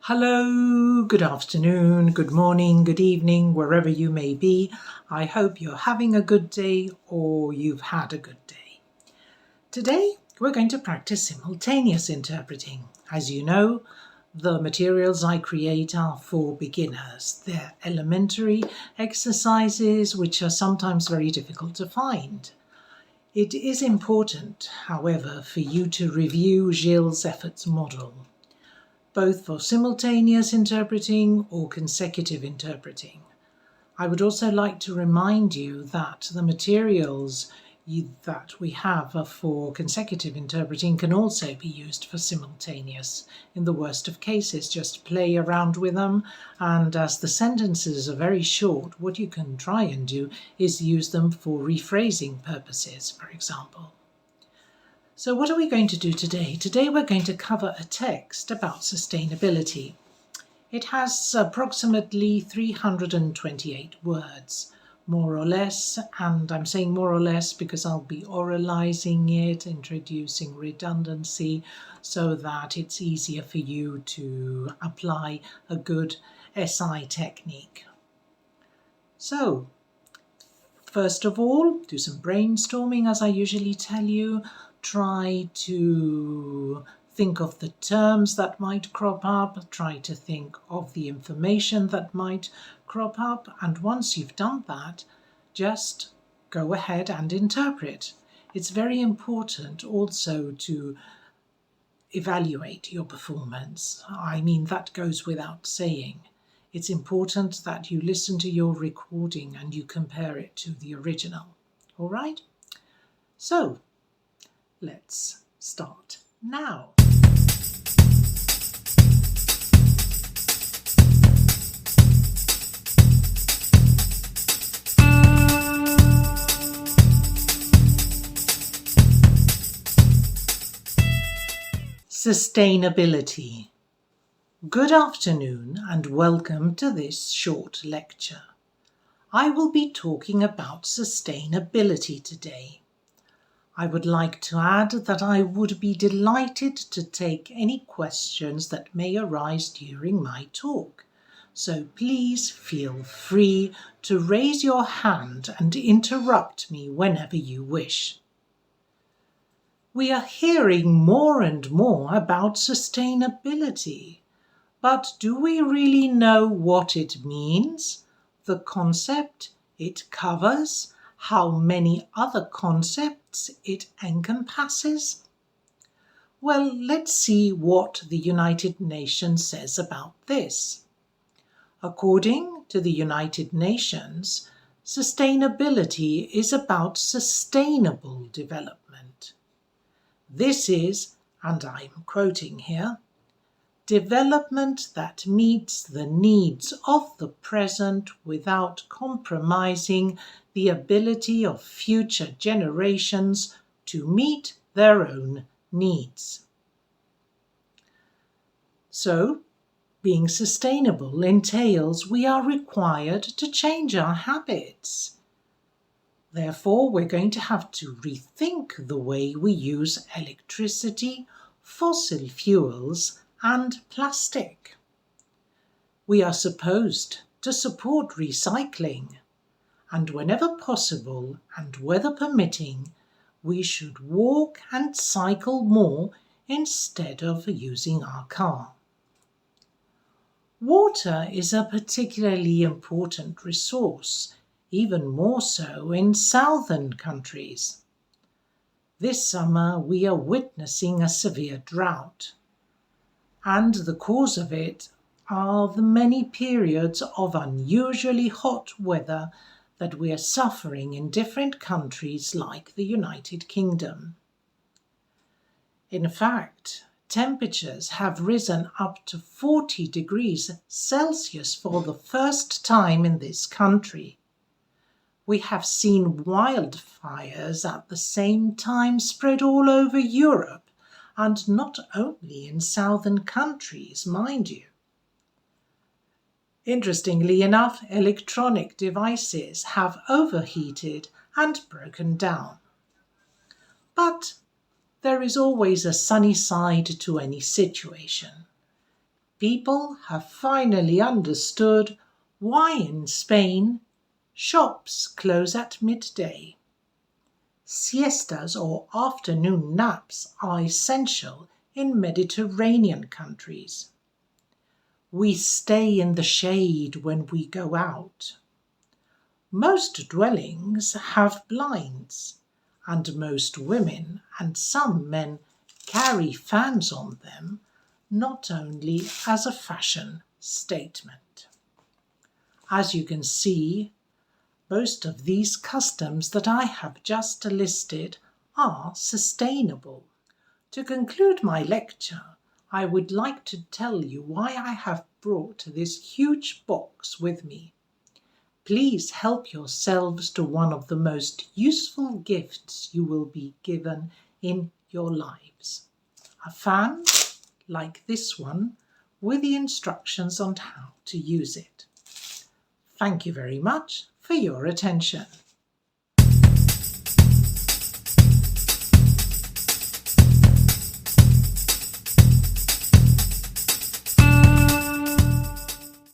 Hello, good afternoon, good morning, good evening, wherever you may be. I hope you're having a good day or you've had a good day. Today, we're going to practice simultaneous interpreting. As you know, the materials I create are for beginners. They're elementary exercises which are sometimes very difficult to find. It is important, however, for you to review Gilles' efforts model, both for simultaneous interpreting or consecutive interpreting. I would also like to remind you that the materials that we have for consecutive interpreting can also be used for simultaneous. In the worst of cases, just play around with them, and as the sentences are very short, what you can try and do is use them for rephrasing purposes, for example. So what are we going to do today? Today we're going to cover a text about sustainability. It has approximately 328 words, more or less, and I'm saying more or less because I'll be oralizing it, introducing redundancy, so that it's easier for you to apply a good SI technique. So, first of all, do some brainstorming as I usually tell you. Try to think of the terms that might crop up. Try to think of the information that might crop up. And once you've done that, just go ahead and interpret. It's very important also to evaluate your performance. I mean, that goes without saying. It's important that you listen to your recording and you compare it to the original. All right? So, let's start now. Sustainability. Good afternoon and welcome to this short lecture. I will be talking about sustainability today. I would like to add that I would be delighted to take any questions that may arise during my talk. So please feel free to raise your hand and interrupt me whenever you wish. We are hearing more and more about sustainability, but do we really know what it means, the concept it covers, how many other concepts it encompasses? Well, let's see what the United Nations says about this. According to the United Nations, sustainability is about sustainable development. This is, and I'm quoting here, development that meets the needs of the present without compromising the ability of future generations to meet their own needs. So, being sustainable entails we are required to change our habits. Therefore, we're going to have to rethink the way we use electricity, fossil fuels, and plastic. We are supposed to support recycling, and whenever possible and weather permitting, we should walk and cycle more instead of using our car. Water is a particularly important resource, even more so in southern countries. This summer we are witnessing a severe drought, and the cause of it are the many periods of unusually hot weather that we are suffering in different countries like the United Kingdom. In fact, temperatures have risen up to 40 degrees Celsius for the first time in this country. We have seen wildfires at the same time spread all over Europe, and not only in southern countries, mind you. Interestingly enough, electronic devices have overheated and broken down. But there is always a sunny side to any situation. people have finally understood why in Spain shops close at midday. Siestas or afternoon naps are essential in Mediterranean countries. We stay in the shade when we go out. Most dwellings have blinds, and most women and some men carry fans on them, not only as a fashion statement. As you can see, most of these customs that I have just listed are sustainable. To conclude my lecture, I would like to tell you why I have brought this huge box with me. Please help yourselves to one of the most useful gifts you will be given in your lives. A fan like this one with the instructions on how to use it. Thank you very much for your attention.